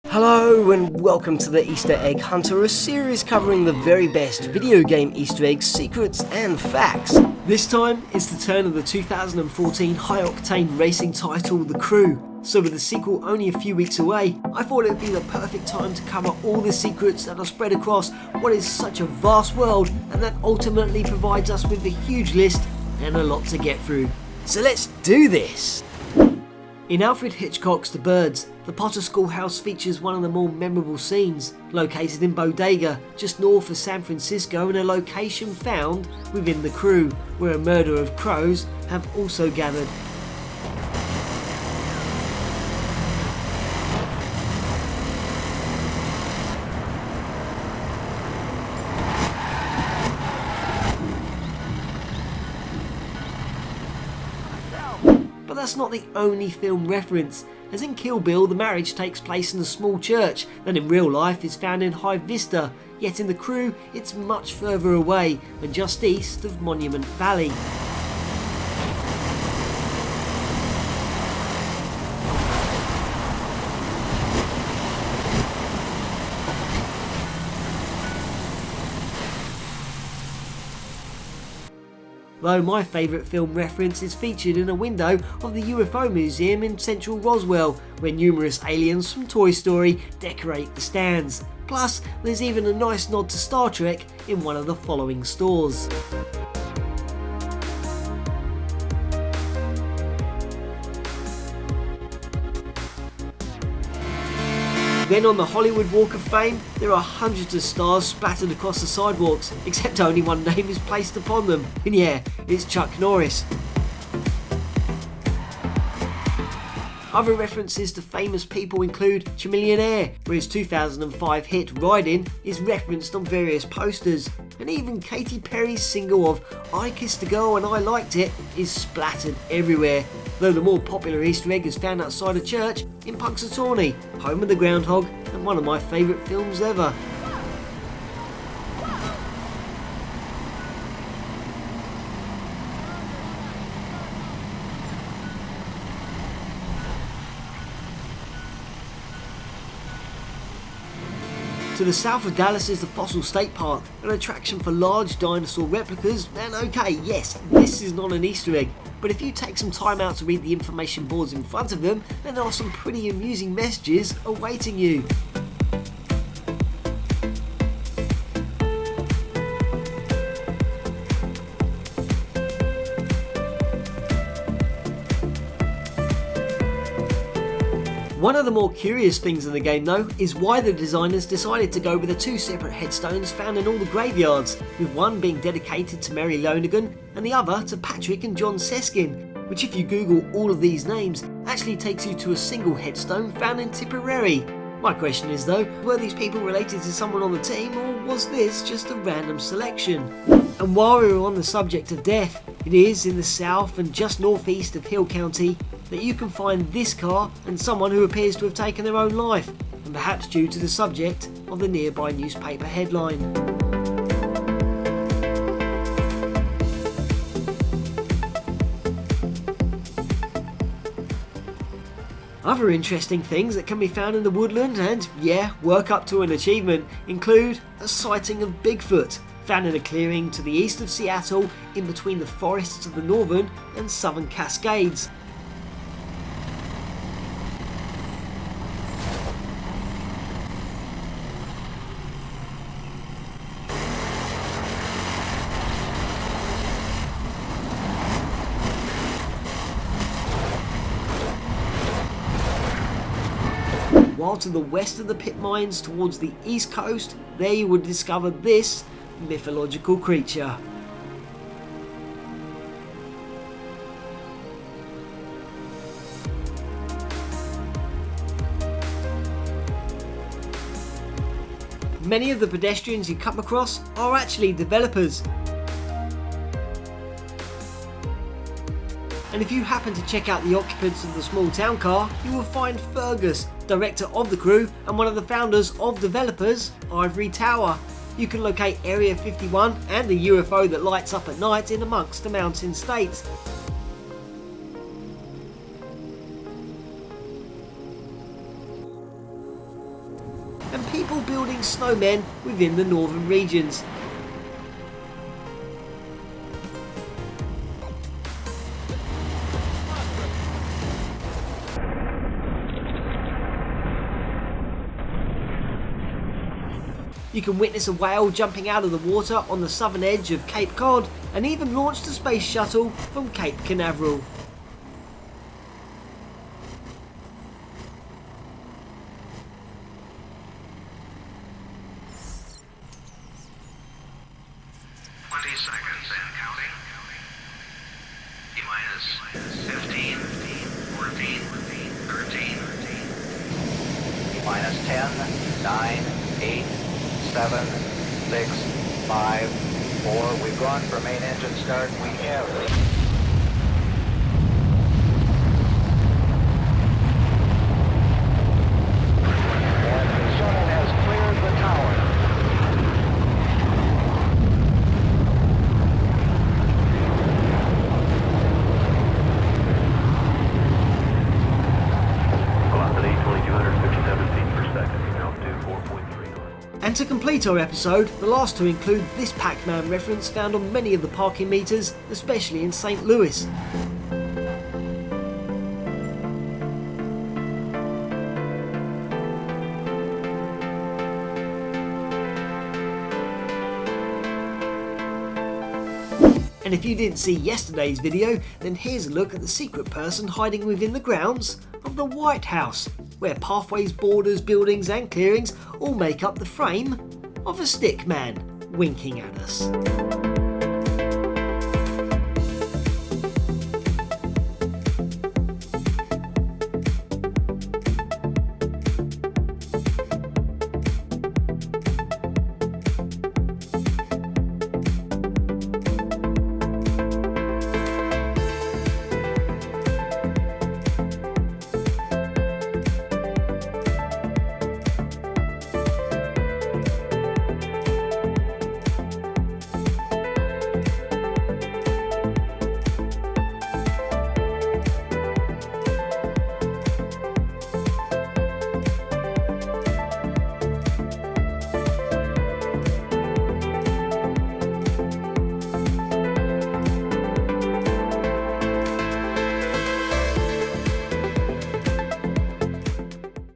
Hello and welcome to the Easter Egg Hunter, a series covering the very best video game Easter eggs, secrets and facts. This time it's the turn of the 2014 high-octane racing title The Crew. So with the sequel only a few weeks away, I thought it would be the perfect time to cover all the secrets that are spread across what is such a vast world and that ultimately provides us with a huge list and a lot to get through. So let's do this! In Alfred Hitchcock's The Birds, the Potter Schoolhouse features one of the more memorable scenes, located in Bodega, just north of San Francisco, in a location found within The Crew, where a murder of crows have also gathered. But that's not the only film reference, as in Kill Bill the marriage takes place in a small church that in real life is found in High Vista, yet in The Crew it's much further away and just east of Monument Valley. Though my favourite film reference is featured in a window of the UFO Museum in central Roswell, where numerous aliens from Toy Story decorate the stands. Plus, there's even a nice nod to Star Trek in one of the following stores. Then on the Hollywood Walk of Fame, there are hundreds of stars splattered across the sidewalks, except only one name is placed upon them, and yeah, it's Chuck Norris. Other references to famous people include Chamillionaire, where his 2005 hit Riding is referenced on various posters, and even Katy Perry's single of I Kissed a Girl and I Liked It is splattered everywhere, though the more popular Easter egg is found outside a church in Punxsutawney, home of the groundhog and one of my favourite films ever. To the south of Dallas is the Fossil State Park, an attraction for large dinosaur replicas, and okay, yes, this is not an Easter egg, but if you take some time out to read the information boards in front of them, then there are some pretty amusing messages awaiting you. One of the more curious things in the game though is why the designers decided to go with the two separate headstones found in all the graveyards, with one being dedicated to Mary Lonergan and the other to Patrick and John Seskin, which if you Google all of these names actually takes you to a single headstone found in Tipperary. My question is though, were these people related to someone on the team, or was this just a random selection? And while we were on the subject of death, it is in the south and just northeast of Hill County that you can find this car and someone who appears to have taken their own life, and perhaps due to the subject of the nearby newspaper headline. Other interesting things that can be found in the woodland and, yeah, work up to an achievement include a sighting of Bigfoot, found in a clearing to the east of Seattle in between the forests of the northern and southern Cascades. While to the west of the pit mines towards the east coast, there you would discover this mythological creature. Many of the pedestrians you come across are actually developers. And if you happen to check out the occupants of the small town car, you will find Fergus, director of The Crew and one of the founders of developers Ivory Tower. You can locate Area 51 and the UFO that lights up at night in amongst the mountain states. and people building snowmen within the northern regions. You can witness a whale jumping out of the water on the southern edge of Cape Cod, and even launched a space shuttle from Cape Canaveral. Seconds and counting. T-minus 15, 14, 13. T-minus 10, 9, 8, 7, 6, 5, 4. We've gone for main engine start. We have. And the shuttle has cleared the tower. And to complete our episode, the last to include this Pac-Man reference found on many of the parking meters, especially in St. Louis. And if you didn't see yesterday's video, then here's a look at the secret person hiding within the grounds of the White House, where pathways, borders, buildings and clearings all make up the frame of a stick man winking at us.